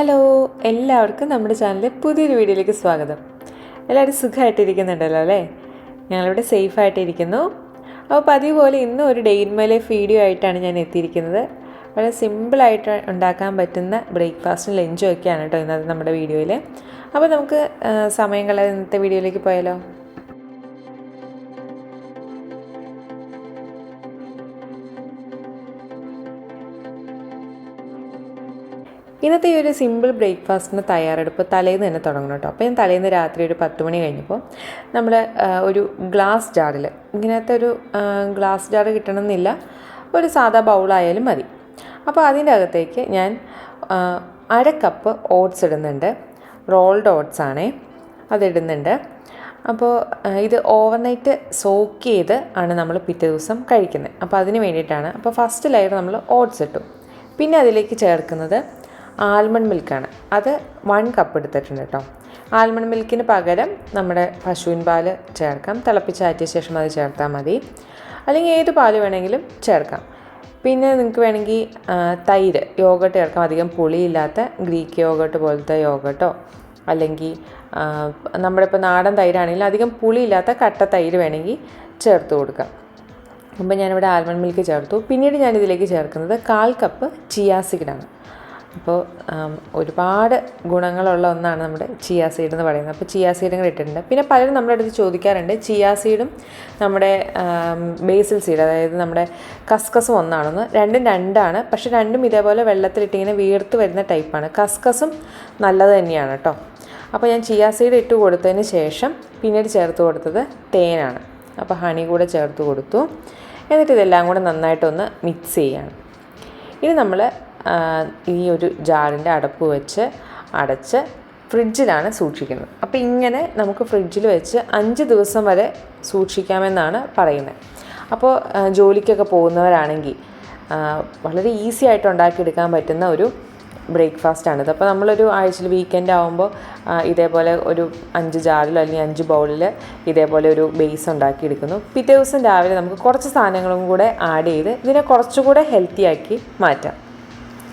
Hello, എല്ലാവർക്കും നമ്മുടെ ചാനലിലെ പുതിയൊരു വീഡിയോയിലേക്ക് സ്വാഗതം. എല്ലാവരും സുഖമായിട്ടിരിക്കുന്നുണ്ടല്ലോ അല്ലേ? ഞങ്ങളിവിടെ സേഫായിട്ടിരിക്കുന്നു. അപ്പോൾ പതിവ് പോലെ ഇന്നും ഒരു day in my life video ആയിട്ടാണ് ഞാൻ എത്തിയിരിക്കുന്നത്. വളരെ സിമ്പിളായിട്ട് ഉണ്ടാക്കാൻ പറ്റുന്ന ബ്രേക്ക്ഫാസ്റ്റും ലഞ്ചും ഒക്കെയാണ് കേട്ടോ ഇന്നത്തെ നമ്മുടെ വീഡിയോയിൽ. അപ്പോൾ നമുക്ക് സമയം കളയാതെ ഇന്നത്തെ വീഡിയോയിലേക്ക് പോയാലോ? ഇന്നത്തെ ഈ ഒരു സിമ്പിൾ ബ്രേക്ക്ഫാസ്റ്റിന് തയ്യാറെടുപ്പ് തലേന്ന് തന്നെ തുടങ്ങണം കേട്ടോ. അപ്പോൾ ഞാൻ തലേന്ന് രാത്രി ഒരു 10 മണി കഴിഞ്ഞപ്പോൾ നമ്മൾ ഒരു ഗ്ലാസ് ജാറിൽ, ഇങ്ങനത്തെ ഒരു ഗ്ലാസ് ജാർ കിട്ടണമെന്നില്ല, ഒരു സാധാ ബൗളായാലും മതി. അപ്പോൾ അതിൻ്റെ അകത്തേക്ക് ഞാൻ 1/2 കപ്പ് ഓട്സ് ഇടുന്നുണ്ട്. റോൾഡ് ഓട്സ് ആണേ, അതിടുന്നുണ്ട്. അപ്പോൾ ഇത് ഓവർനൈറ്റ് സോക്ക് ചെയ്ത് ആണ് നമ്മൾ പിറ്റേ ദിവസം കഴിക്കുന്നത്. അപ്പോൾ അതിന് വേണ്ടിയിട്ടാണ്. അപ്പോൾ ഫസ്റ്റ് ലെയർ നമ്മൾ ഓട്സ് ഇട്ടു. പിന്നെ അതിലേക്ക് ചേർക്കുന്നത് ആൽമണ്ട് മിൽക്കാണ്. അത് 1 കപ്പ് എടുത്തിട്ടുണ്ട് കേട്ടോ. ആൽമണ്ട് മിൽക്കിന് പകരം നമ്മുടെ പശുവിൻ പാൽ ചേർക്കാം. തിളപ്പിച്ചാറ്റിയ ശേഷം അത് ചേർത്താൽ മതി. അല്ലെങ്കിൽ ഏത് പാൽ വേണമെങ്കിലും ചേർക്കാം. പിന്നെ നിങ്ങൾക്ക് വേണമെങ്കിൽ തൈര്, യോഗട്ട് ചേർക്കാം. അധികം പുളിയില്ലാത്ത ഗ്രീക്ക് യോഗട്ട് പോലത്തെ യോഗട്ടോ, അല്ലെങ്കിൽ നമ്മുടെ ഇപ്പോൾ നാടൻ തൈരാണെങ്കിൽ അധികം പുളിയില്ലാത്ത കട്ട തൈര് വേണമെങ്കിൽ ചേർത്ത് കൊടുക്കാം. അപ്പോൾ ഞാനിവിടെ ആൽമണ്ട് മിൽക്ക് ചേർത്തു. പിന്നീട് ഞാനിതിലേക്ക് ചേർക്കുന്നത് 1/4 കപ്പ് ചിയാ സീഡാണ്. അപ്പോൾ ഒരുപാട് ഗുണങ്ങളുള്ള ഒന്നാണ് നമ്മുടെ ചിയാ സീഡ് എന്ന് പറയുന്നത്. അപ്പോൾ ചിയാ സീഡും കൂടെ ഇട്ടിട്ടുണ്ട്. പിന്നെ പലരും നമ്മുടെ അടുത്ത് ചോദിക്കാറുണ്ട്, ചിയാ സീഡും നമ്മുടെ ബേസിൽ സീഡ്, അതായത് നമ്മുടെ കസ്കസും ഒന്നാണെന്ന്. രണ്ടും രണ്ടാണ്, പക്ഷേ രണ്ടും ഇതേപോലെ വെള്ളത്തിലിട്ടിങ്ങനെ വീർത്ത് വരുന്ന ടൈപ്പാണ്. കസ്കസും നല്ലത് തന്നെയാണ് കേട്ടോ. അപ്പോൾ ഞാൻ ചിയാ സീഡ് ഇട്ട് കൊടുത്തതിന് ശേഷം പിന്നീട് ചേർത്ത് കൊടുത്തത് തേനാണ്. അപ്പോൾ ഹണി കൂടെ ചേർത്ത് കൊടുത്തു. എന്നിട്ട് ഇതെല്ലാം കൂടെ നന്നായിട്ടൊന്ന് മിക്സ് ചെയ്യാണ്. ഇനി നമ്മൾ ഈ ഒരു ജാറിൻ്റെ അടപ്പ് വെച്ച് അടച്ച് ഫ്രിഡ്ജിലാണ് സൂക്ഷിക്കുന്നത്. അപ്പോൾ ഇങ്ങനെ നമുക്ക് ഫ്രിഡ്ജിൽ വെച്ച് 5 ദിവസം വരെ സൂക്ഷിക്കാമെന്നാണ് പറയുന്നത്. അപ്പോൾ ജോലിക്കൊക്കെ പോകുന്നവരാണെങ്കിൽ വളരെ ഈസി ആയിട്ട് ഉണ്ടാക്കിയെടുക്കാൻ പറ്റുന്ന ഒരു ബ്രേക്ക്ഫാസ്റ്റാണിത്. അപ്പോൾ നമ്മളൊരു ആഴ്ചയിൽ വീക്കെൻഡ് ആകുമ്പോൾ ഇതേപോലെ ഒരു 5 ജാറിലോ അല്ലെങ്കിൽ 5 ബൗളിൽ ഇതേപോലെ ഒരു ബേസ് ഉണ്ടാക്കിയെടുക്കുന്നു. പിറ്റേ ദിവസം രാവിലെ നമുക്ക് കുറച്ച് സാധനങ്ങളും കൂടെ ആഡ് ചെയ്ത് ഇതിനെ കുറച്ചുകൂടെ ഹെൽത്തി ആക്കി മാറ്റാം.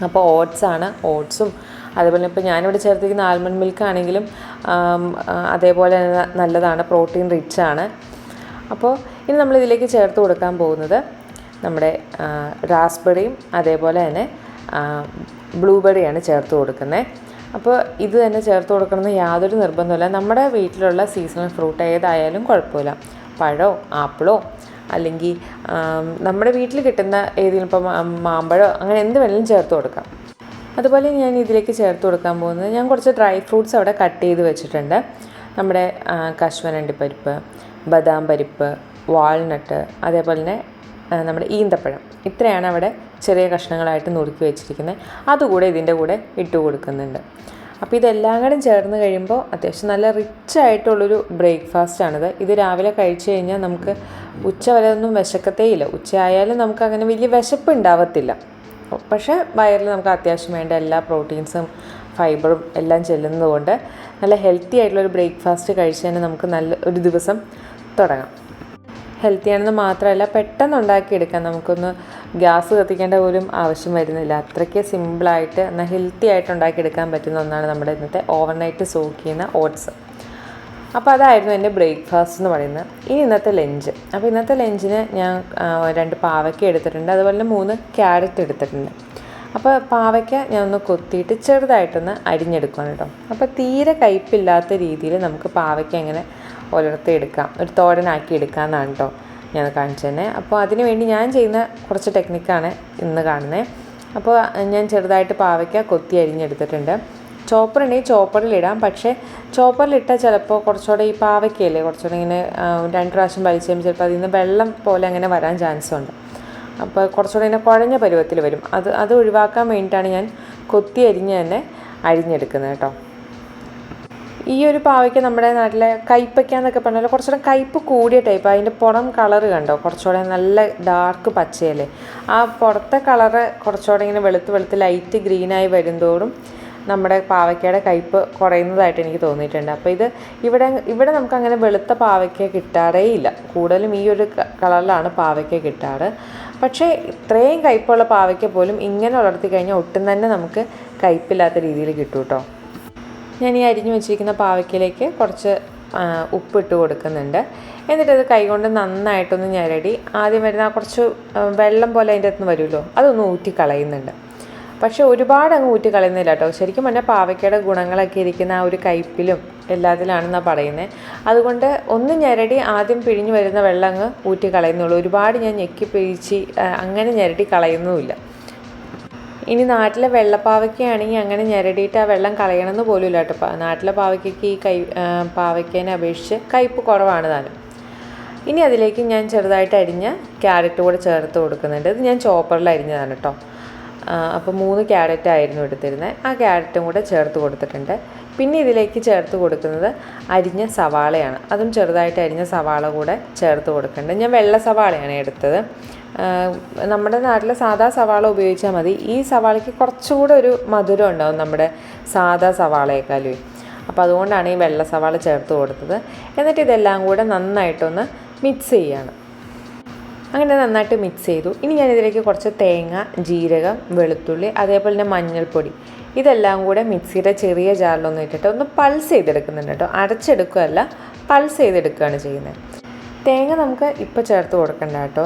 അപ്പോൾ ഓട്സും അതേപോലെ ഇപ്പോൾ ഞാനിവിടെ ചേർത്തിരിക്കുന്ന ആൽമണ്ട് മിൽക്ക് ആണെങ്കിലും അതേപോലെ നല്ലതാണ്, പ്രോട്ടീൻ റിച്ച് ആണ്. അപ്പോൾ ഇനി നമ്മളിതിലേക്ക് ചേർത്ത് കൊടുക്കാൻ പോകുന്നത് നമ്മുടെ റാസ്ബെറിയും അതേപോലെ തന്നെ ബ്ലൂബെറിയാണ് ചേർത്ത് കൊടുക്കുന്നത്. അപ്പോൾ ഇത് തന്നെ ചേർത്ത് കൊടുക്കണമെന്ന് യാതൊരു നിർബന്ധമില്ല. നമ്മുടെ വീട്ടിലുള്ള സീസണൽ ഫ്രൂട്ട് ഏതായാലും കുഴപ്പമില്ല. പഴമോ ആപ്പിളോ അല്ലെങ്കിൽ നമ്മുടെ വീട്ടിൽ കിട്ടുന്ന ഏതെങ്കിലും ഇപ്പോൾ മാമ്പഴമോ അങ്ങനെ എന്ത് വേണമെങ്കിലും ചേർത്ത് കൊടുക്കാം. അതുപോലെ ഞാൻ ഇതിലേക്ക് ചേർത്ത് കൊടുക്കാൻ പോകുന്നത്, ഞാൻ കുറച്ച് ഡ്രൈ ഫ്രൂട്ട്സ് അവിടെ കട്ട് ചെയ്ത് വെച്ചിട്ടുണ്ട്. നമ്മുടെ കശുവണ്ടിപ്പരിപ്പ്, ബദാം പരിപ്പ്, വാൾനട്ട്, അതേപോലെ തന്നെ നമ്മുടെ ഈന്തപ്പഴം, ഇത്രയാണ് അവിടെ ചെറിയ കഷ്ണങ്ങളായിട്ട് നുറുക്കി വെച്ചിരിക്കുന്നത്. അതുകൂടെ ഇതിൻ്റെ കൂടെ ഇട്ട് കൊടുക്കുന്നുണ്ട്. അപ്പോൾ ഇതെല്ലാം കൂടെ ചേർന്ന് കഴിയുമ്പോൾ അത്യാവശ്യം നല്ല റിച്ച് ആയിട്ടുള്ളൊരു ബ്രേക്ക്ഫാസ്റ്റാണിത്. ഇത് രാവിലെ കഴിച്ചു കഴിഞ്ഞാൽ നമുക്ക് ഉച്ച വരെ ഒന്നും വിശക്കത്തേയില്ല. ഉച്ചയായാലും നമുക്ക് അങ്ങനെ വലിയ വിശപ്പ് ഉണ്ടാവത്തില്ല. പക്ഷേ വയറിൽ നമുക്ക് അത്യാവശ്യം വേണ്ട എല്ലാ പ്രോട്ടീൻസും ഫൈബറും എല്ലാം ചെല്ലുന്നത് കൊണ്ട് നല്ല ഹെൽത്തി ആയിട്ടുള്ളൊരു ബ്രേക്ക്ഫാസ്റ്റ് കഴിച്ച് തന്നെ നമുക്ക് നല്ല ഒരു ദിവസം തുടങ്ങാം. ഹെൽത്തിയാണെന്ന് മാത്രമല്ല, പെട്ടെന്ന് ഉണ്ടാക്കിയെടുക്കാം. നമുക്കൊന്ന് ഗ്യാസ് കത്തിക്കേണ്ട പോലും ആവശ്യം വരുന്നില്ല. അത്രയ്ക്ക് സിമ്പിളായിട്ട് എന്നാൽ ഹെൽത്തി ആയിട്ട് ഉണ്ടാക്കിയെടുക്കാൻ പറ്റുന്ന ഒന്നാണ് നമ്മുടെ ഇന്നത്തെ ഓവർനൈറ്റ് സോക്ക് ചെയ്യുന്ന ഓട്സ്. അപ്പോൾ അതായിരുന്നു എൻ്റെ ബ്രേക്ക്ഫാസ്റ്റ് എന്ന് പറയുന്നത്. ഇനി ഇന്നത്തെ ലഞ്ച്. അപ്പോൾ ഇന്നത്തെ ലഞ്ചിന് ഞാൻ 2 പാവയ്ക്ക എടുത്തിട്ടുണ്ട്, അതുപോലെ തന്നെ 3 ക്യാരറ്റ് എടുത്തിട്ടുണ്ട്. അപ്പോൾ പാവയ്ക്ക ഞാൻ ഒന്ന് കൊത്തിയിട്ട് ചെറുതായിട്ടൊന്ന് അരിഞ്ഞെടുക്കണം കേട്ടോ. അപ്പോൾ തീരെ കയ്പില്ലാത്ത രീതിയിൽ നമുക്ക് പാവയ്ക്ക എങ്ങനെ ഉലർത്തിയെടുക്കാം, ഒരു തോരനാക്കി എടുക്കാമെന്നാണ് കേട്ടോ ഞാൻ കാണിച്ചു തന്നെ. അപ്പോൾ അതിന് വേണ്ടി ഞാൻ ചെയ്യുന്ന കുറച്ച് ടെക്നിക്കാണ് ഇന്ന് കാണുന്നത്. അപ്പോൾ ഞാൻ ചെറുതായിട്ട് പാവയ്ക്ക കൊത്തി അരിഞ്ഞെടുത്തിട്ടുണ്ട്. ചോപ്പർ ഉണ്ടെങ്കിൽ ചോപ്പറിലിടാം, പക്ഷേ ചോപ്പറിലിട്ടാൽ ചിലപ്പോൾ കുറച്ചുകൂടെ ഈ പാവയ്ക്കല്ലേ കുറച്ചുകൂടെ ഇങ്ങനെ 2 പ്രാവശ്യം വലിച്ചു കഴിയുമ്പോൾ ചിലപ്പോൾ അതിൽ നിന്ന് വെള്ളം പോലെ അങ്ങനെ വരാൻ ചാൻസ് ഉണ്ട്. അപ്പോൾ കുറച്ചുകൂടെ ഇങ്ങനെ കുഴഞ്ഞ പരുവത്തിൽ വരും. അത് ഒഴിവാക്കാൻ വേണ്ടിയിട്ടാണ് ഞാൻ കൊത്തി അരിഞ്ഞ് തന്നെ അരിഞ്ഞെടുക്കുന്നത് കേട്ടോ. ഈ ഒരു പാവയ്ക്ക് നമ്മുടെ നാട്ടിലെ കയ്പ്പയ്ക്ക എന്നൊക്കെ പറഞ്ഞാൽ കുറച്ചുകൂടെ കയ്പ്പ് കൂടിയ ടൈപ്പ്. അതിൻ്റെ പുറം കളറ് കണ്ടോ, കുറച്ചുകൂടെ നല്ല ഡാർക്ക് പച്ചയല്ലേ. ആ പുറത്തെ കളറ് കുറച്ചുകൂടെ ഇങ്ങനെ വെളുത്ത് ലൈറ്റ് ഗ്രീനായി വരുന്തോറും നമ്മുടെ പാവയ്ക്കയുടെ കയ്പ്പ് കുറയുന്നതായിട്ട് എനിക്ക് തോന്നിയിട്ടുണ്ട്. അപ്പോൾ ഇവിടെ നമുക്കങ്ങനെ വെളുത്ത പാവയ്ക്ക കിട്ടാറേ ഇല്ല. കൂടുതലും ഈ ഒരു കളറിലാണ് പാവയ്ക്ക കിട്ടാറ്. പക്ഷേ ഇത്രയും കയ്പ്പുള്ള പാവയ്ക്ക പോലും ഇങ്ങനെ വളർത്തി കഴിഞ്ഞാൽ ഒട്ടും തന്നെ നമുക്ക് കയ്പില്ലാത്ത രീതിയിൽ കിട്ടും കേട്ടോ. ഞാൻ ഈ അരിഞ്ഞു വെച്ചിരിക്കുന്ന പാവയ്ക്കയിലേക്ക് കുറച്ച് ഉപ്പിട്ട് കൊടുക്കുന്നുണ്ട്. എന്നിട്ടത് കൈകൊണ്ട് നന്നായിട്ടൊന്ന് ഞെരടി ആദ്യം വരുന്ന കുറച്ച് വെള്ളം പോലെ അതിൻ്റെ അകത്തുനിന്ന് വരുമല്ലോ, അതൊന്ന് ഊറ്റി കളയുന്നുണ്ട്. പക്ഷേ ഒരുപാട് അങ്ങ് ഊറ്റി കളയുന്നില്ല കേട്ടോ. ശരിക്കും പറഞ്ഞാൽ പാവയ്ക്കയുടെ ഗുണങ്ങളൊക്കെ ഇരിക്കുന്ന ആ ഒരു കയ്പിലും എല്ലാത്തിലാണെന്നാണ് പറയുന്നത്. അതുകൊണ്ട് ഒന്ന് ഞെരടി ആദ്യം പിഴിഞ്ഞ് വരുന്ന വെള്ളം അങ്ങ് ഊറ്റി കളയുന്നുള്ളൂ. ഒരുപാട് ഞാൻ ഞെക്കി പിഴിച്ച് അങ്ങനെ ഞെരടി കളയുന്നുമില്ല. ഇനി നാട്ടിലെ വെള്ളപ്പാവയ്ക്കയാണെങ്കിൽ അങ്ങനെ ഞെരടിയിട്ട് ആ വെള്ളം കളയണമെന്ന് പോലും ഇല്ല കേട്ടോ. നാട്ടിലെ പാവയ്ക്കയ്ക്ക് ഈ പാവയ്ക്കേനെ അപേക്ഷിച്ച് കയ്പ്പ് കുറവാണ് താനും. ഇനി അതിലേക്ക് ഞാൻ ചെറുതായിട്ട് അരിഞ്ഞ ക്യാരറ്റ് കൂടെ ചേർത്ത് കൊടുക്കുന്നുണ്ട്. ഇത് ഞാൻ ചോപ്പറിൽ അരിഞ്ഞതാണ് കേട്ടോ. അപ്പോൾ 3 ക്യാരറ്റ് ആയിരുന്നു എടുത്തിരുന്നത്. ആ ക്യാരറ്റും കൂടെ ചേർത്ത് കൊടുത്തിട്ടുണ്ട്. പിന്നെ ഇതിലേക്ക് ചേർത്ത് കൊടുക്കുന്നത് അരിഞ്ഞ സവാളയാണ്. അതും ചെറുതായിട്ട് അരിഞ്ഞ സവാള കൂടെ ചേർത്ത് കൊടുക്കുന്നുണ്ട്. ഞാൻ വെള്ള സവാളയാണ് എടുത്തത്. നമ്മുടെ നാട്ടിലെ സാധാ സവാള ഉപയോഗിച്ചാൽ മതി. ഈ സവാളയ്ക്ക് കുറച്ചുകൂടെ ഒരു മധുരം ഉണ്ടാവും നമ്മുടെ സാധാ സവാളയേക്കാളും. അപ്പോൾ അതുകൊണ്ടാണ് ഈ വെള്ള സവാള ചേർത്ത് കൊടുത്തത്. എന്നിട്ട് ഇതെല്ലാം കൂടെ നന്നായിട്ടൊന്ന് മിക്സ് ചെയ്യുകയാണ്. അങ്ങനെ നന്നായിട്ട് മിക്സ് ചെയ്തു. ഇനി ഞാനിതിലേക്ക് കുറച്ച് തേങ്ങ, ജീരകം, വെളുത്തുള്ളി, അതേപോലെ തന്നെ മഞ്ഞൾപ്പൊടി ഇതെല്ലാം കൂടെ മിക്സിയുടെ ചെറിയ ജാറിലൊന്ന് ഇട്ടിട്ട് ഒന്ന് പൾസ് ചെയ്തെടുക്കുന്നുണ്ട് കേട്ടോ. അരച്ചെടുക്കുകയല്ല, പൾസ് ചെയ്തെടുക്കുകയാണ് ചെയ്യുന്നത്. തേങ്ങ നമുക്ക് ഇപ്പോൾ ചേർത്ത് കൊടുക്കണ്ട കേട്ടോ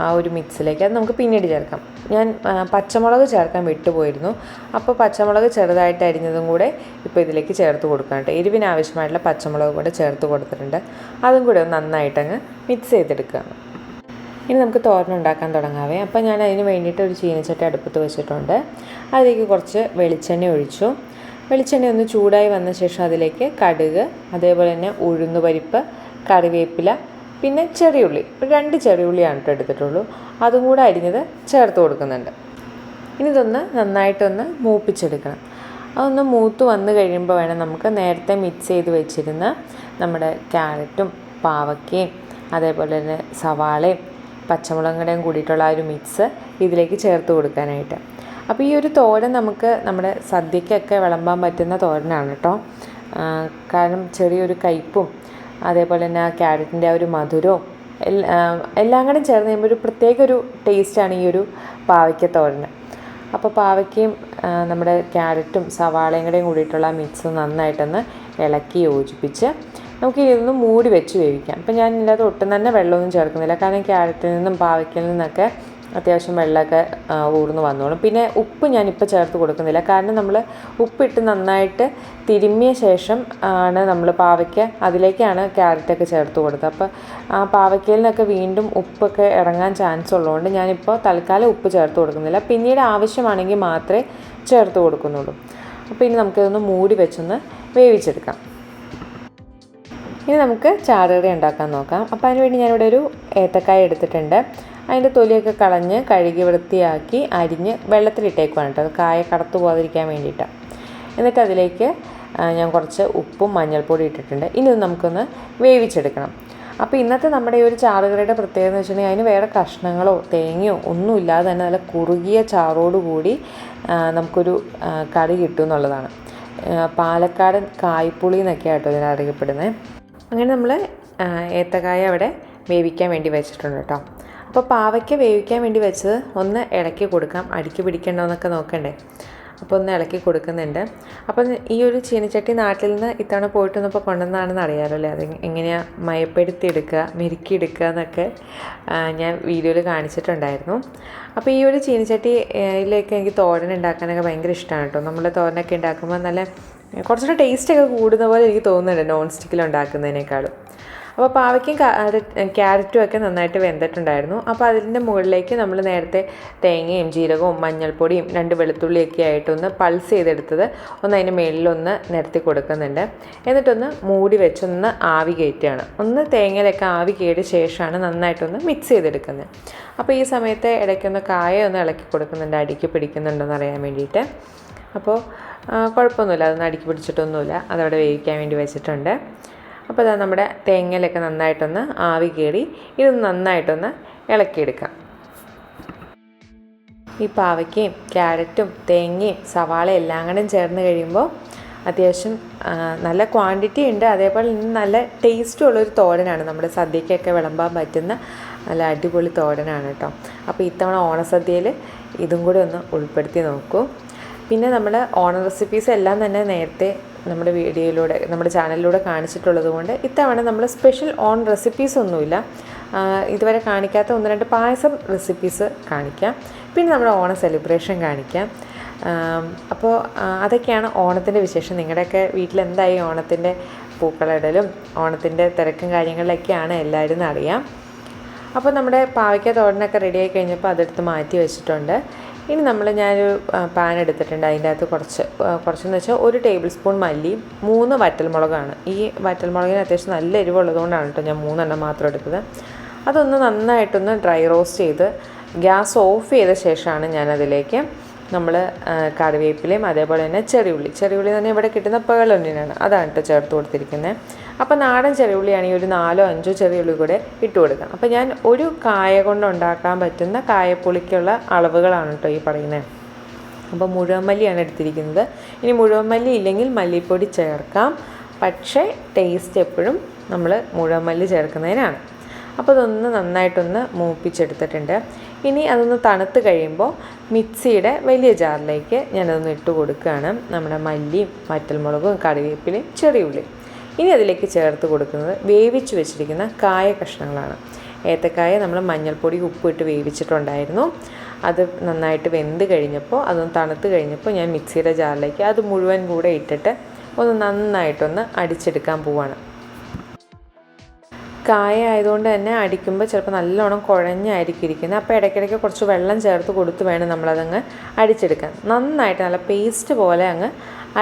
ആ ഒരു മിക്സിലേക്ക്. അത് നമുക്ക് പിന്നീട് ചേർക്കാം. ഞാൻ പച്ചമുളക് ചേർക്കാൻ വിട്ടുപോയിരുന്നു. അപ്പോൾ പച്ചമുളക് ചെറുതായിട്ട് അരിഞ്ഞതും കൂടെ ഇപ്പോൾ ഇതിലേക്ക് ചേർത്ത് കൊടുക്കണം കേട്ടോ. എരിവിന് ആവശ്യമായിട്ടുള്ള പച്ചമുളക് കൂടെ ചേർത്ത് കൊടുത്തിട്ടുണ്ട്. അതും കൂടെ ഒന്ന് നന്നായിട്ടങ്ങ് മിക്സ് ചെയ്തെടുക്കുകയാണ്. ഇനി നമുക്ക് തോരൻ ഉണ്ടാക്കാൻ തുടങ്ങാവേ. അപ്പോൾ ഞാൻ അതിന് വേണ്ടിയിട്ട് ഒരു ചീനച്ചട്ടി അടുപ്പത്ത് വെച്ചിട്ടുണ്ട്. അതിലേക്ക് കുറച്ച് വെളിച്ചെണ്ണ ഒഴിച്ചു. വെളിച്ചെണ്ണ ഒന്ന് ചൂടായി വന്ന ശേഷം അതിലേക്ക് കടുക്, അതേപോലെ തന്നെ ഉഴുന്നുപരിപ്പ്, കറിവേപ്പില, പിന്നെ ചെറിയുള്ളി, 2 ചെറിയുള്ളിയാണ് കേട്ടോ എടുത്തിട്ടുള്ളൂ. അതും കൂടെ അരിഞ്ഞത് ചേർത്ത് കൊടുക്കുന്നുണ്ട്. ഇനി ഇതൊന്ന് നന്നായിട്ടൊന്ന് മൂപ്പിച്ചെടുക്കണം. അതൊന്ന് മൂത്ത് വന്ന് കഴിയുമ്പോൾ വേണം നമുക്ക് നേരത്തെ മിക്സ് ചെയ്ത് വെച്ചിരുന്ന നമ്മുടെ ക്യാരറ്റും പാവയ്ക്കയും അതേപോലെ തന്നെ സവാളയും പച്ചമുളകുടെയും കൂടിയിട്ടുള്ള ആ ഒരു മിക്സ് ഇതിലേക്ക് ചേർത്ത് കൊടുക്കാനായിട്ട്. അപ്പോൾ ഈ ഒരു തോരൻ നമുക്ക് നമ്മുടെ സദ്യക്കൊക്കെ വിളമ്പാൻ പറ്റുന്ന തോരനാണ് കേട്ടോ. കാരണം ചെറിയൊരു കയ്പ്പും അതേപോലെ തന്നെ ആ ക്യാരറ്റിൻ്റെ ആ ഒരു മധുരവും എല്ലാം കൂടെ ചേർന്ന് കഴിയുമ്പോൾ ഒരു പ്രത്യേക ഒരു ടേസ്റ്റാണ് ഈ ഒരു പാവയ്ക്ക തോരന്. അപ്പോൾ പാവയ്ക്കയും നമ്മുടെ ക്യാരറ്റും സവാളയും കൂടെയും കൂടിയിട്ടുള്ള മിക്സ് നന്നായിട്ടൊന്ന് ഇളക്കി യോജിപ്പിച്ച് നമുക്ക് ഇതൊന്ന് മൂടി വെച്ച് വേവിക്കാം. അപ്പോൾ ഞാൻ ഇതിനകത്ത് ഒട്ടും തന്നെ വെള്ളമൊന്നും ചേർക്കുന്നില്ല. കാരണം ക്യാരറ്റിൽ നിന്നും പാവയ്ക്കയിൽ നിന്നൊക്കെ അത്യാവശ്യം വെള്ളമൊക്കെ ഊർന്ന് വന്നോളും. പിന്നെ ഉപ്പ് ഞാനിപ്പോൾ ചേർത്ത് കൊടുക്കുന്നില്ല. കാരണം നമ്മൾ ഉപ്പിട്ട് നന്നായിട്ട് തിരുമ്മിയ ശേഷം ആണ് നമ്മൾ പാവയ്ക്ക അതിലേക്കാണ് ക്യാരറ്റൊക്കെ ചേർത്ത് കൊടുത്തത്. അപ്പോൾ ആ പാവയ്ക്കയിൽ നിന്നൊക്കെ വീണ്ടും ഉപ്പൊക്കെ ഇറങ്ങാൻ ചാൻസ് ഉള്ളതുകൊണ്ട് ഞാനിപ്പോൾ തൽക്കാലം ഉപ്പ് ചേർത്ത് കൊടുക്കുന്നില്ല. പിന്നീട് ആവശ്യമാണെങ്കിൽ മാത്രമേ ചേർത്ത് കൊടുക്കുന്നുള്ളൂ. അപ്പോൾ ഇനി നമുക്കിതൊന്ന് മൂടി വെച്ചൊന്ന് വേവിച്ചെടുക്കാം. ഇനി നമുക്ക് ചാറുകറി ഉണ്ടാക്കാൻ നോക്കാം. അപ്പോൾ അതിനുവേണ്ടി ഞാനിവിടെ ഒരു ഏത്തക്കായ എടുത്തിട്ടുണ്ട്. അതിൻ്റെ തൊലിയൊക്കെ കളഞ്ഞ് കഴുകി വൃത്തിയാക്കി അരിഞ്ഞ് വെള്ളത്തിലിട്ടേക്കുവാണ് കേട്ടോ. അത് കായ കടത്തു പോകാതിരിക്കാൻ വേണ്ടിയിട്ടാണ്. എന്നിട്ട് അതിലേക്ക് ഞാൻ കുറച്ച് ഉപ്പും മഞ്ഞൾപ്പൊടി ഇട്ടിട്ടുണ്ട്. ഇനി ഇത് നമുക്കൊന്ന് വേവിച്ചെടുക്കണം. അപ്പോൾ ഇന്നത്തെ നമ്മുടെ ഈ ഒരു ചാറുകറിയുടെ പ്രത്യേകത എന്ന് വെച്ചിട്ടുണ്ടെങ്കിൽ അതിന് വേറെ കഷ്ണങ്ങളോ തേങ്ങയോ ഒന്നും ഇല്ലാതെ തന്നെ നല്ല കുറുകിയ ചാറോടുകൂടി നമുക്കൊരു കറി കിട്ടും എന്നുള്ളതാണ്. പാലക്കാടൻ കായ്പുളി എന്നൊക്കെയാണ് കേട്ടോ ഇതിന് അറിയപ്പെടുന്നത്. അങ്ങനെ നമ്മൾ ഏത്തക്കായ അവിടെ വേവിക്കാൻ വേണ്ടി വെച്ചിട്ടുണ്ട് കേട്ടോ. അപ്പോൾ പാവയ്ക്ക വേവിക്കാൻ വേണ്ടി വെച്ചത് ഒന്ന് ഇളക്കി കൊടുക്കാം. അടിക്ക് പിടിക്കണ്ടോ എന്നൊക്കെ നോക്കണ്ടേ. അപ്പോൾ ഒന്ന് ഇളക്കി കൊടുക്കുന്നുണ്ട്. അപ്പം ഈ ഒരു ചീനച്ചട്ടി നാട്ടിൽ നിന്ന് ഇത്തവണ പോയിട്ട് വന്നപ്പോൾ കൊണ്ടുവന്നാണെന്ന് അറിയാമല്ലോ അല്ലേ. അത് എങ്ങനെയാണ് മയപ്പെടുത്തി എടുക്കുക, മെരുക്കിയെടുക്കുക എന്നൊക്കെ ഞാൻ വീഡിയോയിൽ കാണിച്ചിട്ടുണ്ടായിരുന്നു. അപ്പോൾ ഈ ഒരു ചീനച്ചട്ടിയിലേക്ക് എനിക്ക് തോരൻ ഉണ്ടാക്കാനൊക്കെ ഭയങ്കര ഇഷ്ടമാണ് കേട്ടോ. നമ്മൾ തോരനൊക്കെ ഉണ്ടാക്കുമ്പോൾ നല്ല കുറച്ചുകൂടെ ടേസ്റ്റൊക്കെ കൂടുന്ന പോലെ എനിക്ക് തോന്നുന്നുണ്ട് നോൺ സ്റ്റിക്കിൽ ഉണ്ടാക്കുന്നതിനേക്കാളും. അപ്പോൾ പാവയ്ക്കും ക്യാരറ്റും ഒക്കെ നന്നായിട്ട് വെന്തിട്ടുണ്ടായിരുന്നു. അപ്പോൾ അതിൻ്റെ മുകളിലേക്ക് നമ്മൾ നേരത്തെ തേങ്ങയും ജീരകവും മഞ്ഞൾപ്പൊടിയും 2 വെളുത്തുള്ളിയൊക്കെ ആയിട്ടൊന്ന് പൾസ് ചെയ്തെടുത്തത് ഒന്ന് അതിൻ്റെ മുകളിലൊന്ന് നിരത്തി കൊടുക്കുന്നുണ്ട്. എന്നിട്ടൊന്ന് മൂടി വെച്ചൊന്ന് ആവി കയറ്റുകയാണ്. ഒന്ന് തേങ്ങയിലൊക്കെ ആവി കയറിയ ശേഷമാണ് നന്നായിട്ടൊന്ന് മിക്സ് ചെയ്തെടുക്കുന്നത്. അപ്പോൾ ഈ സമയത്ത് ഇടയ്ക്കൊന്ന് കായ ഒന്ന് ഇളക്കി കൊടുക്കുന്നുണ്ട്, അടിക്ക് പിടിക്കുന്നുണ്ടോയെന്ന് അറിയാൻ വേണ്ടിയിട്ട്. അപ്പോൾ കുഴപ്പമൊന്നുമില്ല, അതൊന്നും അടിക്ക് പിടിച്ചിട്ടൊന്നുമില്ല. അതവിടെ വേവിക്കാൻ വേണ്ടി വെച്ചിട്ടുണ്ട്. അപ്പോൾ അതാ നമ്മുടെ തേങ്ങയിലൊക്കെ നന്നായിട്ടൊന്ന് ആവി കയറി ഇതൊന്ന് നന്നായിട്ടൊന്ന് ഇളക്കിയെടുക്കാം. ഈ പാവയ്ക്കയും ക്യാരറ്റും തേങ്ങയും സവാളയും എല്ലാം കൂടെ ചേർന്ന് കഴിയുമ്പോൾ അത്യാവശ്യം നല്ല ക്വാണ്ടിറ്റി ഉണ്ട്. അതേപോലെ നല്ല ടേസ്റ്റും ഉള്ളൊരു തോരനാണ്. നമ്മുടെ സദ്യക്കൊക്കെ വിളമ്പാൻ പറ്റുന്ന നല്ല അടിപൊളി തോരനാണ് കേട്ടോ. അപ്പോൾ ഇത്തവണ ഓണസദ്യയിൽ ഇതും കൂടി ഒന്ന് ഉൾപ്പെടുത്തി നോക്കൂ. പിന്നെ നമ്മൾ ഓണം റെസിപ്പീസ് എല്ലാം തന്നെ നേരത്തെ നമ്മുടെ വീഡിയോയിലൂടെ നമ്മുടെ ചാനലിലൂടെ കാണിച്ചിട്ടുള്ളത് കൊണ്ട് ഇത്തവണ നമ്മൾ സ്പെഷ്യൽ ഓൺ റെസിപ്പീസ് ഒന്നുമില്ല. ഇതുവരെ കാണിക്കാത്ത 1-2 പായസം റെസിപ്പീസ് കാണിക്കാം. പിന്നെ നമ്മുടെ ഓണം സെലിബ്രേഷൻ കാണിക്കാം. അപ്പോൾ അതൊക്കെയാണ് ഓണത്തിൻ്റെ വിശേഷം. നിങ്ങളുടെയൊക്കെ വീട്ടിലെന്തായി ഓണത്തിൻ്റെ പൂക്കളിടലും ഓണത്തിൻ്റെ തിരക്കും കാര്യങ്ങളിലൊക്കെയാണ് എല്ലാവരും അറിയാം. അപ്പോൾ നമ്മുടെ പാവയ്ക്ക തോരനൊക്കെ റെഡിയായി കഴിഞ്ഞപ്പോൾ അതെടുത്ത് മാറ്റി വെച്ചിട്ടുണ്ട്. ഇനി ഞാനൊരു പാൻ എടുത്തിട്ടുണ്ട്. അതിൻ്റെ അകത്ത് കുറച്ചെന്ന് വെച്ചാൽ 1 ടേബിൾ സ്പൂൺ മല്ലിയും 3 വറ്റൽമുളകാണ്. ഈ വറ്റൽമുളകിന് അത്യാവശ്യം നല്ല എരിവുള്ളതുകൊണ്ടാണ് കേട്ടോ ഞാൻ 3 എണ്ണം മാത്രം എടുത്തത്. അതൊന്ന് നന്നായിട്ടൊന്ന് ഡ്രൈ റോസ്റ്റ് ചെയ്ത് ഗ്യാസ് ഓഫ് ചെയ്ത ശേഷമാണ് ഞാനതിലേക്ക് നമ്മൾ കറിവേപ്പിലയും അതേപോലെ തന്നെ ചെറിയുള്ളി തന്നെ ഇവിടെ കിട്ടുന്ന പേളൊന്നിനാണ്, അതാണ് കേട്ടോ ചേർത്ത് കൊടുത്തിരിക്കുന്നത്. അപ്പോൾ നാടൻ ചെറിയുള്ളിയാണെങ്കിൽ ഒരു 4-5 ചെറിയുള്ളി കൂടെ ഇട്ട് കൊടുക്കാം. അപ്പോൾ ഞാൻ ഒരു കായ കൊണ്ട് ഉണ്ടാക്കാൻ പറ്റുന്ന കായപ്പുളിക്കുള്ള അളവുകളാണ് കേട്ടോ ഈ പറയുന്നത്. അപ്പോൾ മുഴുവൻ മല്ലിയാണ് എടുത്തിരിക്കുന്നത്. ഇനി മുഴുവൻ മല്ലി ഇല്ലെങ്കിൽ മല്ലിപ്പൊടി ചേർക്കാം, പക്ഷേ ടേസ്റ്റ് എപ്പോഴും നമ്മൾ മുഴുവൻ മല്ലി ചേർക്കുന്നതിനാണ്. അപ്പോൾ അതൊന്ന് നന്നായിട്ടൊന്ന് മൂപ്പിച്ചെടുത്തിട്ടുണ്ട്. ഇനി അതൊന്ന് തണുത്ത് കഴിയുമ്പോൾ മിക്സിയുടെ വലിയ ജാറിലേക്ക് ഞാനതൊന്ന് ഇട്ട് കൊടുക്കുകയാണ്. നമ്മുടെ മല്ലിയും വറ്റൽമുളകും കറിവേപ്പിലയും ചെറിയുള്ളിയും. ഇനി അതിലേക്ക് ചേർത്ത് കൊടുക്കുന്നത് വേവിച്ച് വെച്ചിരിക്കുന്ന കായ കഷ്ണങ്ങളാണ്. ഏത്തക്കായ നമ്മൾ മഞ്ഞൾപ്പൊടി ഉപ്പിട്ട് വേവിച്ചിട്ടുണ്ടായിരുന്നു. അത് നന്നായിട്ട് വെന്ത് കഴിഞ്ഞപ്പോൾ അതൊന്ന് തണുത്ത് കഴിഞ്ഞപ്പോൾ ഞാൻ മിക്സിയുടെ ജാറിലേക്ക് അത് മുഴുവൻ കൂടെ ഇട്ടിട്ട് ഒന്ന് നന്നായിട്ടൊന്ന് അടിച്ചെടുക്കാൻ പോവാണ്. കായ ആയതുകൊണ്ട് തന്നെ അടിക്കുമ്പോൾ ചിലപ്പോൾ നല്ലോണം കുഴഞ്ഞായിരിക്കും ഇരിക്കുന്നത്. അപ്പോൾ ഇടയ്ക്കിടയ്ക്ക് കുറച്ച് വെള്ളം ചേർത്ത് കൊടുത്ത് വേണം നമ്മളതങ്ങ് അടിച്ചെടുക്കാൻ. നന്നായിട്ട് നല്ല പേസ്റ്റ് പോലെ അങ്ങ്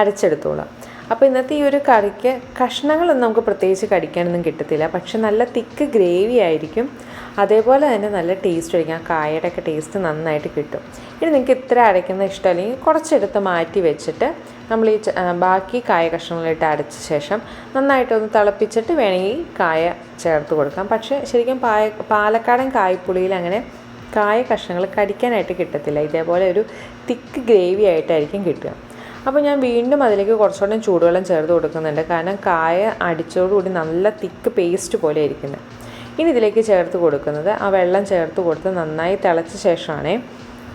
അരച്ചെടുത്തോളാം. അപ്പോൾ ഇന്നത്തെ ഈ ഒരു കറിക്ക് കഷ്ണങ്ങളൊന്നും നമുക്ക് പ്രത്യേകിച്ച് കടിക്കാനൊന്നും കിട്ടത്തില്ല, പക്ഷെ നല്ല തിക്ക് ഗ്രേവി ആയിരിക്കും. അതേപോലെ തന്നെ നല്ല ടേസ്റ്റ് ആയിരിക്കും. ആ കായയുടെയൊക്കെ ടേസ്റ്റ് നന്നായിട്ട് കിട്ടും. ഇനി നിങ്ങൾക്ക് ഇത്ര അരയ്ക്കുന്ന ഇഷ്ടമല്ലെങ്കിൽ കുറച്ചെടുത്ത് മാറ്റി വെച്ചിട്ട് നമ്മൾ ഈ ബാക്കി കായ കഷ്ണങ്ങളിട്ട് അരച്ച ശേഷം നന്നായിട്ടൊന്ന് തിളപ്പിച്ചിട്ട് വേണമെങ്കിൽ കായ ചേർത്ത് കൊടുക്കാം. പക്ഷേ ശരിക്കും പാലക്കാടൻ കായ്പുളിയിൽ അങ്ങനെ കായ കഷ്ണങ്ങൾ കടിക്കാനായിട്ട് കിട്ടത്തില്ല. ഇതേപോലെ ഒരു തിക്ക് ഗ്രേവി ആയിട്ടായിരിക്കും കിട്ടുക. അപ്പോൾ ഞാൻ വീണ്ടും അതിലേക്ക് കുറച്ചുകൂടെ ചൂടുവെള്ളം ചേർത്ത് കൊടുക്കുന്നുണ്ട്. കാരണം കായ അടിച്ചോടുകൂടി നല്ല തിക്ക് പേസ്റ്റ് പോലെ ഇരിക്കുന്നത്. ഇനി ഇതിലേക്ക് ചേർത്ത് കൊടുക്കുന്നത് ആ വെള്ളം ചേർത്ത് കൊടുത്ത് നന്നായി തിളച്ച ശേഷമാണ്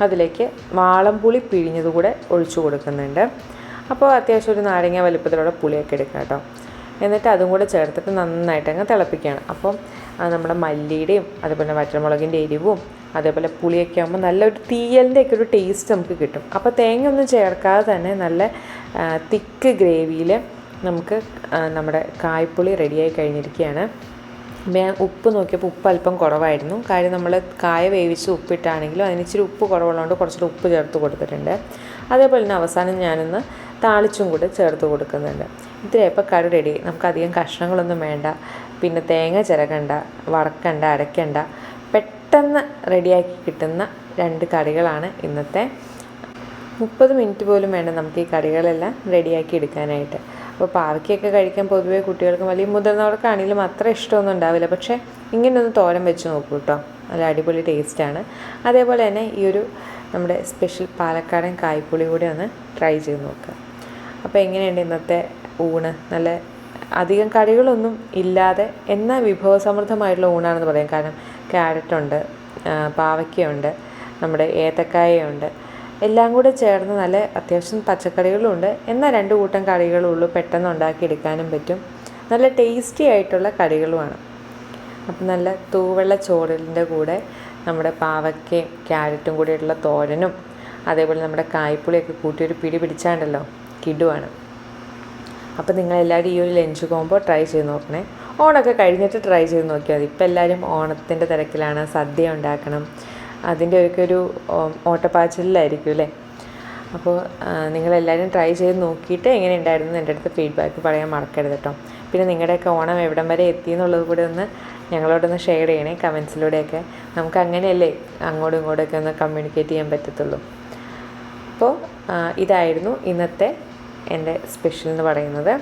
അതിലേക്ക് വാളംപുളി പിഴിഞ്ഞതുകൂടെ ഒഴിച്ചു കൊടുക്കുന്നുണ്ട്. അപ്പോൾ അത്യാവശ്യം ഒരു നാരങ്ങ വലിപ്പത്തിലുള്ള പുളിയൊക്കെ എടുക്കാം കേട്ടോ. എന്നിട്ട് അതും കൂടെ ചേർത്തിട്ട് നന്നായിട്ട് അങ്ങ് തിളപ്പിക്കുകയാണ്. അപ്പം നമ്മുടെ മല്ലിയുടെയും അതേപോലെ വറ്റൽമുളകിൻ്റെ എരിവും അതേപോലെ പുളിയൊക്കെ ആകുമ്പോൾ നല്ലൊരു തീയലിൻ്റെയൊക്കെ ഒരു ടേസ്റ്റ് നമുക്ക് കിട്ടും. അപ്പോൾ തേങ്ങ ഒന്നും ചേർക്കാതെ തന്നെ നല്ല തിക്ക് ഗ്രേവിയിൽ നമുക്ക് നമ്മുടെ കായ്പുളി റെഡിയായി കഴിഞ്ഞിരിക്കുകയാണ്. ഞാൻ ഉപ്പ് നോക്കിയപ്പോൾ ഉപ്പ് അല്പം കുറവായിരുന്നു. കാര്യം നമ്മൾ കായ വേവിച്ച് ഉപ്പിട്ടാണെങ്കിലും അതിന് ഇച്ചിരി ഉപ്പ് കുറവുള്ളതുകൊണ്ട് കുറച്ചുകൂടി ഉപ്പ് ചേർത്ത് കൊടുത്തിട്ടുണ്ട്. അതേപോലെ തന്നെ അവസാനം ഞാനൊന്ന് താളിച്ചും കൂടെ ചേർത്ത് കൊടുക്കുന്നുണ്ട്. ഇത്രയപ്പോൾ കറി റെഡി. നമുക്കധികം കഷ്ണങ്ങളൊന്നും വേണ്ട, പിന്നെ തേങ്ങ ചിരകണ്ട, വറക്കണ്ട, അരയ്ക്കണ്ട, പെട്ടെന്ന് റെഡിയാക്കി കിട്ടുന്ന 2 കറികളാണ് ഇന്നത്തെ. 30 മിനിറ്റ് പോലും വേണ്ട നമുക്ക് ഈ കറികളെല്ലാം റെഡിയാക്കി എടുക്കാനായിട്ട്. അപ്പോൾ പാവയ്ക്കൊക്കെ കഴിക്കാൻ പൊതുവേ കുട്ടികൾക്കും വലിയ മുതിർന്നവർക്കാണെങ്കിലും അത്ര ഇഷ്ടമൊന്നും ഉണ്ടാവില്ല. പക്ഷേ ഇങ്ങനെയൊന്ന് തോരൻ വെച്ച് നോക്കൂ കേട്ടോ, നല്ല അടിപൊളി ടേസ്റ്റാണ്. അതേപോലെ തന്നെ ഈ ഒരു നമ്മുടെ സ്പെഷ്യൽ പാലക്കാടൻ കായ്പുളി കൂടി ഒന്ന് ട്രൈ ചെയ്ത് നോക്കുക. അപ്പോൾ എങ്ങനെയുണ്ട് ഇന്നത്തെ ഊണ്? നല്ല അധികം കറികളൊന്നും ഇല്ലാതെ എന്നാൽ വിഭവസമൃദ്ധമായിട്ടുള്ള ഊണാണെന്ന് പറയാം. കാരണം ക്യാരറ്റുണ്ട്, പാവയ്ക്കയുണ്ട്, നമ്മുടെ ഏത്തക്കായയുണ്ട്, എല്ലാം കൂടെ ചേർന്ന് നല്ല അത്യാവശ്യം പച്ചക്കറികളുമുണ്ട്. എന്നാൽ 2 കൂട്ടം കറികളുള്ളൂ, പെട്ടെന്ന് ഉണ്ടാക്കിയെടുക്കാനും പറ്റും. നല്ല ടേസ്റ്റി ആയിട്ടുള്ള കറികളുമാണ്. അപ്പം നല്ല തൂവെള്ള ചോറിൻ്റെ കൂടെ നമ്മുടെ പാവയ്ക്കയും ക്യാരറ്റും കൂടിയുള്ള തോരനും അതേപോലെ നമ്മുടെ കായ്പുളിയൊക്കെ കൂട്ടി ഒരു പിടി പിടിച്ചാണ്ടല്ലോ കിടുവാണ്. അപ്പോൾ നിങ്ങളെല്ലാവരും ഈ ഒരു ലഞ്ച് കോംബോ ട്രൈ ചെയ്ത് നോക്കണേ. ഓണമൊക്കെ കഴിഞ്ഞിട്ട് ട്രൈ ചെയ്ത് നോക്കിയാൽ മതി. ഇപ്പോൾ എല്ലാവരും ഓണത്തിൻ്റെ തിരക്കിലാണ്, സദ്യ ഉണ്ടാക്കണം, അതിൻ്റെ ഒരു ഓട്ടപ്പാച്ചിലായിരിക്കും അല്ലേ. അപ്പോൾ നിങ്ങളെല്ലാവരും ട്രൈ ചെയ്ത് നോക്കിയിട്ട് എങ്ങനെ ഉണ്ടായിരുന്നു എൻ്റെ അടുത്ത് ഫീഡ്ബാക്ക് പറയാൻ മറക്കരുത് കേട്ടോ. പിന്നെ നിങ്ങളുടെയൊക്കെ ഓണം എവിടം വരെ എത്തി എന്നുള്ളത് കൂടെ ഒന്ന് ഞങ്ങളോടൊന്ന് ഷെയർ ചെയ്യണേ കമൻസിലൂടെയൊക്കെ. നമുക്ക് അങ്ങനെയല്ലേ അങ്ങോട്ടും ഇങ്ങോട്ടൊക്കെ ഒന്ന് കമ്മ്യൂണിക്കേറ്റ് ചെയ്യാൻ പറ്റത്തുള്ളൂ. അപ്പോൾ ഇതായിരുന്നു ഇന്നത്തെ എൻ്റെ സ്പെഷ്യൽ എന്ന് പറയുന്നത്.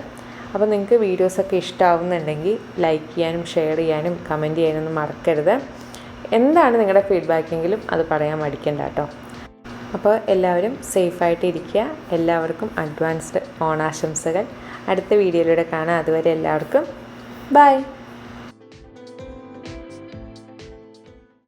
അപ്പോൾ നിങ്ങൾക്ക് വീഡിയോസൊക്കെ ഇഷ്ടമാവുന്നുണ്ടെങ്കിൽ ലൈക്ക് ചെയ്യാനും ഷെയർ ചെയ്യാനും കമൻറ്റ് ചെയ്യാനൊന്നും മറക്കരുത്. എന്താണ് നിങ്ങളുടെ ഫീഡ്ബാക്കെങ്കിലും അത് പറയാൻ മടിക്കണ്ട കേട്ടോ. അപ്പോൾ എല്ലാവരും സേഫായിട്ട് ഇരിക്കുക. എല്ലാവർക്കും അഡ്വാൻസ്ഡ് ഓണാശംസകൾ. അടുത്ത വീഡിയോയിലൂടെ കാണാം. അതുവരെ എല്ലാവർക്കും ബൈ.